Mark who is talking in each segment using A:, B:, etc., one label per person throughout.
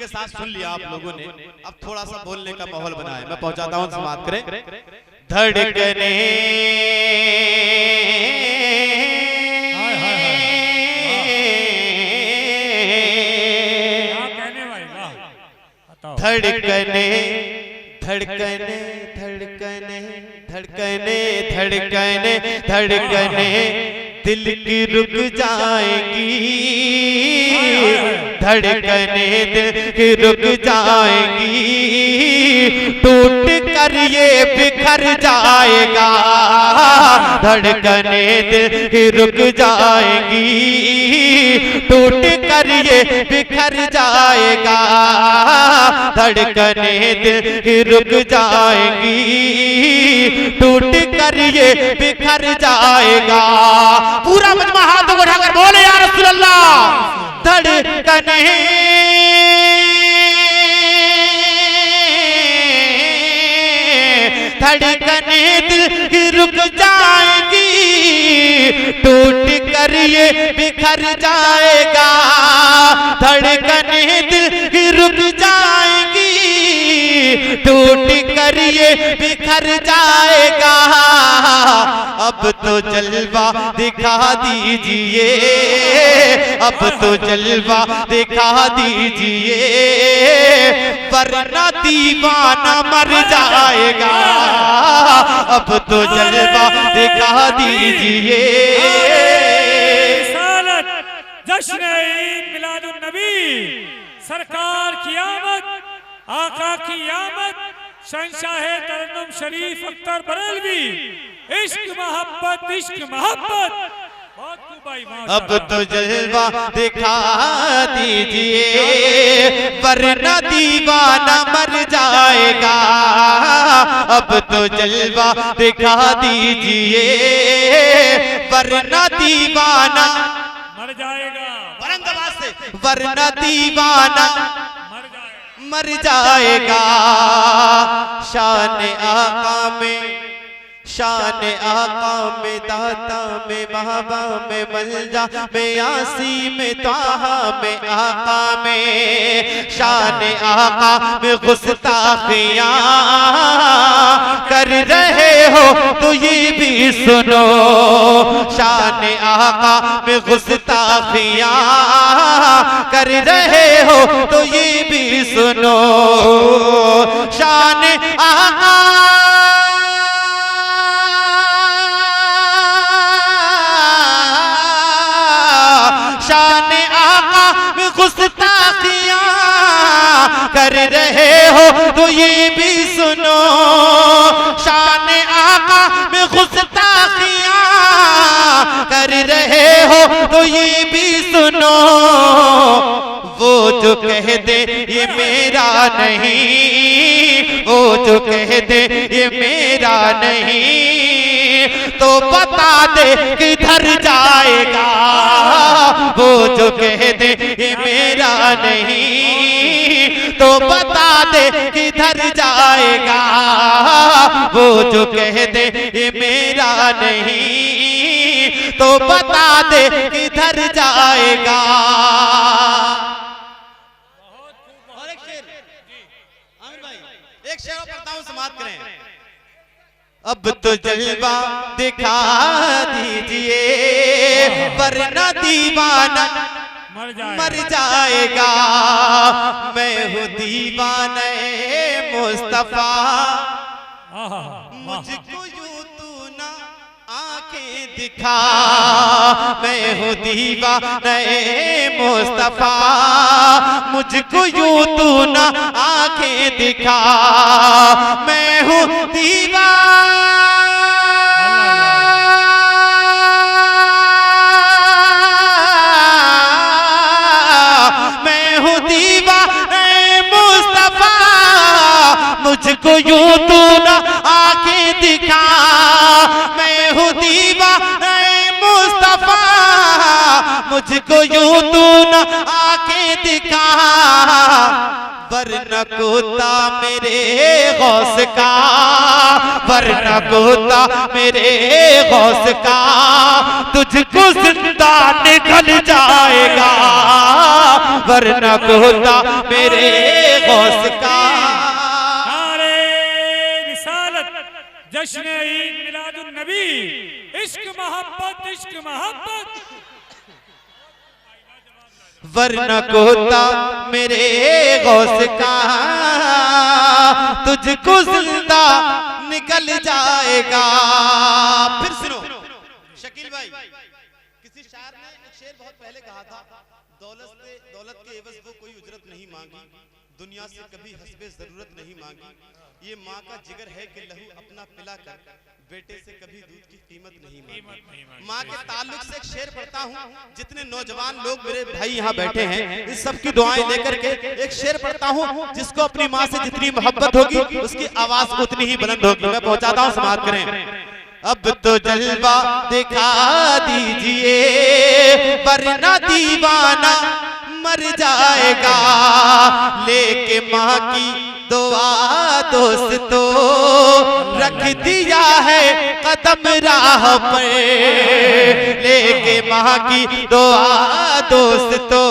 A: के साथ सुन लिया आप लोगों ने, अब थोड़ा सा बोलने का माहौल बना है, मैं पहुंचाता हूं, समाप्त करें। धड़कने धड़कने धड़कने धड़कने धड़कने धड़कने धड़कने दिल की रुक जाएंगी, धड़कने दिल की रुक जाएंगी, टूट कर ये बिखर जाएगा, धड़कने दिल की रुक जाएंगी, टूट कर ये बिखर जाएगा, धड़कने दिल की रुक जाएंगी, टूट कर ये बिखर जाएगा। पूरा मजमा हाथ उठाकर बोले या रसूल अल्लाह। धड़कने धड़कने दिल की रुक जाएगी, टूट कर ये बिखर जाएगा, धड़कने दिल की रुक जाएगी, टूट कर ये बिखर जाएगा। अब तो जलवा दिखा दीजिए, अब तो जलवा दिखा दीजिए, वरना दीवाना मर जाएगा, अब तो जलवा दिखा दीजिए।
B: जश्न ईद मिलादुन नबी, सरकार की आमद, आका की आमद, शहंशाह तरन्नुम शरीफ अख्तर बरेलवी, इश्क मोहब्बत इश्क मोहब्बत।
A: अब तो जलवा दिखा दीजिए, वरना दीवाना मर जाएगा, अब तो जलवा दिखा दीजिए, वरना दीवाना
B: मर जाएगा,
A: वरना दीवाना मर जाएगा। शान आका में, शान आका में, दाता में, महबा में, मलजा में, यासी में, ताहा में, आका में, शान आका में गुस्ताखियां कर रहे हो तो ये भी सुनो, शान आका में गुस्ताखियां कर रहे हो तो ये भी सुनो, शान आका शान आका में गुस्ताखियां कर रहे हो तो ये भी सुनो, शान आका में गुस्ताखियां कर रहे हो तो ये भी सुनो। वो जो कह दे ये मेरा नहीं, वो जो कह दे ये मेरा नहीं, तो बता दे किधर जाएगा, वो जो कह दे ये मेरा नहीं, तो बता दे किधर जाएगा, वो जो कह दे ये मेरा नहीं, तो बता दे किधर जाएगा। एक शेर पढ़ता हूं, समाप्त करें। अब तो जलवा दिखा दीजिए, वरना दीवाना मर जाएगा, मैं हूँ दीवाना मुस्तफा, मुझको यूं तू ना आंखें दिखा, मैं हूँ दीवाना मुस्तफा, मुझको यूं तू ना आंखें दिखा, मैं हूँ मुझको यूं तू ना आंखें दिखा, मैं हूँ दीवाना मुस्तफा, मुझको यूं तू ना आंखें दिखा, वरना कोता मेरे गौस का, वरना कोता मेरे गौस का, तुझको जिंदा निकल जाएगा, वरना कोता मेरे गौस का।
B: नारे रिसालत, जश्न ईद मिलादुन नबी, इश्क मोहब्बत, इश्क मोहब्बत।
A: वरना कोता मेरे गौस का, तुझको जिंदा निकल जाएगा। फिर सुनो शकील भाई, किसी शायर ने एक शेर बहुत पहले कहा था, दौलत के एवज वो कोई उजरत नहीं मांगी, दुनिया से कभी हस्बे जरूरत नहीं मांगी, ये माँ का जिगर है कि लहू अपना पिला कर बेटे से कभी दूध की कीमत नहीं मांगी। माँ के ताल्लुक से एक शेर पढ़ता हूँ, जितने नौजवान लोग मेरे भाई यहाँ बैठे हैं, इस सब की दुआएं लेकर के एक शेर पढ़ता हूँ, जिसको अपनी माँ से जितनी मोहब्बत होगी उसकी आवाज उतनी ही बुलंद होगी। मैं पहुंचाता हूँ, समाप्त करें। अब तो जलवा दिखा दीजिए, वरना दीवाना मर जाएगा, लेके माँ की दुआ दोस्तों रख दिया है कदम राह पर, लेके माँ की दुआ दोस्तों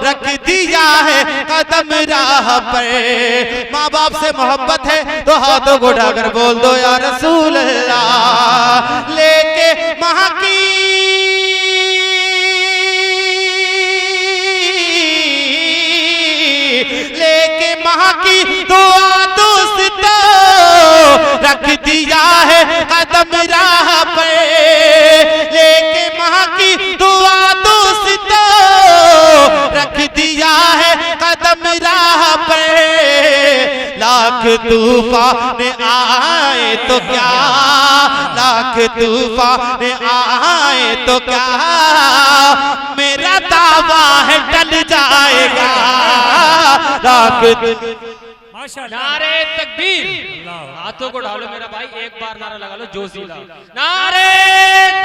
A: रख दिया है कदम राह पर। माँ बाप से मोहब्बत है तो हाथों को उठाकर बोल दो या रसूल अल्लाह, लेके माँ की माँ की दुआ दोस्तों रख दिया है कदम राह पर, लेके माँ की दुआ दोस्तों रख दिया है कदम राह पर। लाख तूफान आए तो क्या, लाख तूफान आए तो क्या, मेरा दावा है टल जाएगा।
C: नारे तकबीर, हाथों को डालो मेरा भाई, एक बार नारा लगा लो जोशीला। नारे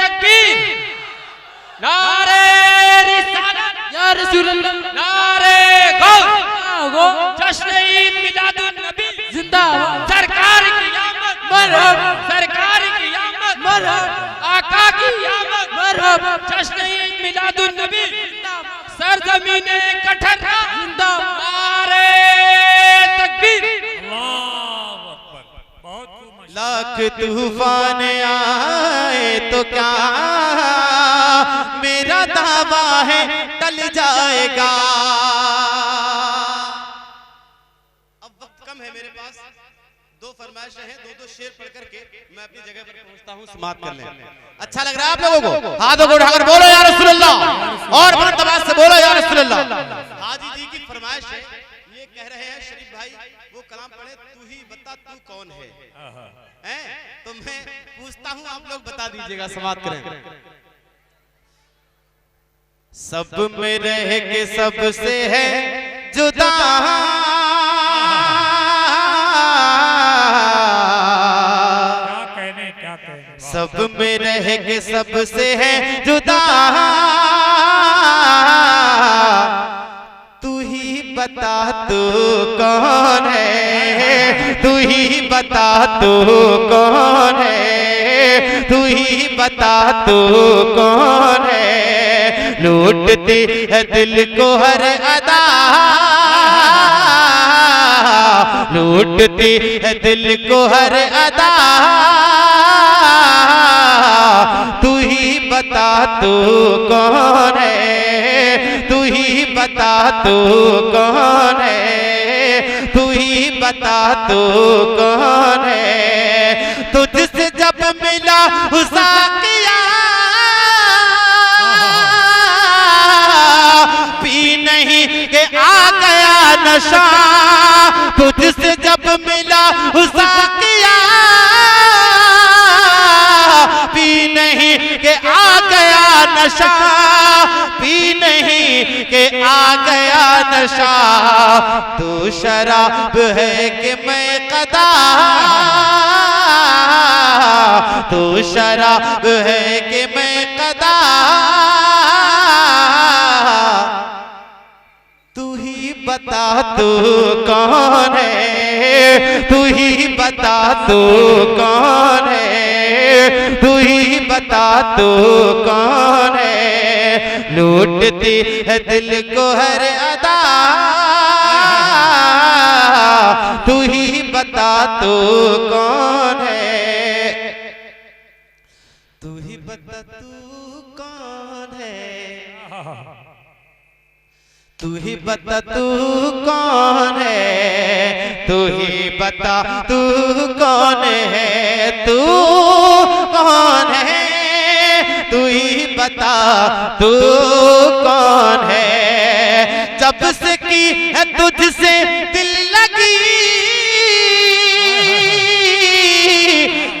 C: तकबीर, नारे रिसालत या रसूल अल्लाह, नारे गौ, जश्न ईद मिलादुन नबी जिंदाबाद, सरकार की आमद मरहबा, सरकार की आमद मरहबा, आका की आमद मरहबा, जश्न ईद मिलादुन नबी जिंदाबाद, सरजमीने कठरा जिंदाबाद, नारे तकबीर,
B: अल्लाहु अकबर। बहुत खूब।
A: लाख तूफान आए तो क्या, मेरा दावा है टल जाएगा। अब वक्त कम है मेरे पास, दो फरमाइशें हैं, दो शेर पढ़ करके मैं अपनी जगह पर पहुंचता हूं, समाप्त कर लें। अच्छा लग रहा है आप लोगों को? हाथों को उठाकर बोलो या रसूल अल्लाह, और बुलंद आवाज से बोलो या रसूल अल्लाह। हाजी जी की फरमाइश है, ये कह रहे हैं शरीफ भाई वो कलाम पढ़े, तू ही बता तू कौन है, हैं? तो मैं पूछता हूं, आप लोग बता दीजिएगा, समाप्त करें। सब में रह के सबसे है जुदा, सब में रह के सबसे है जुदा, तू ही बता तू कौन है, तू ही बता तू कौन है, तू ही बता तू कौन है, लूटती है दिल को हर अदा, लूटती है दिल को हर अदा, तू ही बता तू कौन है, तू ही बता तू कौन है, तू ही बता तू कौन है। तुझसे जब मिला हुसाकिया, पी नहीं के आ गया नशा, तुझसे जब मिला हुसाकिया, पी नहीं के आ गया नशा, पी नहीं के आ गया नशा, तू शराब है कि मैं कदा, तू शराब है कि मैं कदा, तू ही बता तू कौन है, तू ही बता तू कौन है, तू ही बता तू कौन है। लूटती है दिल को हर अदा, तू ही बता तू कौन है, तू ही बता तू कौन है, तू ही बता तू कौन है, तू ही बता तू कौन है, तू कौन है, तू ही बता तू कौन है। जब से की है तुझसे दिल लगी,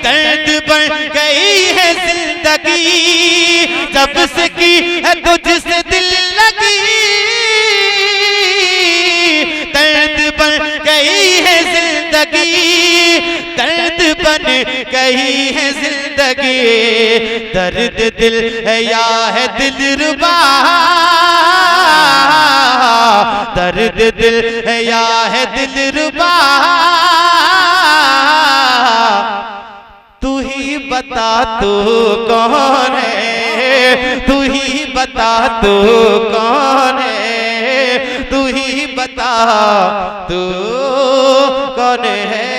A: दर्द बढ़ गई है जिंदगी, जब से की है तुझसे दिल लगी, दर्द बन गई है जिंदगी, दर्द बन गई है जिंदगी। दर्द दिल है या है दिलरुबा, दर्द दिल है या है दिलरुबा, तू ही बता तू कौन है, तू ही बता तू कौन है, तू ही बता तू कौन है।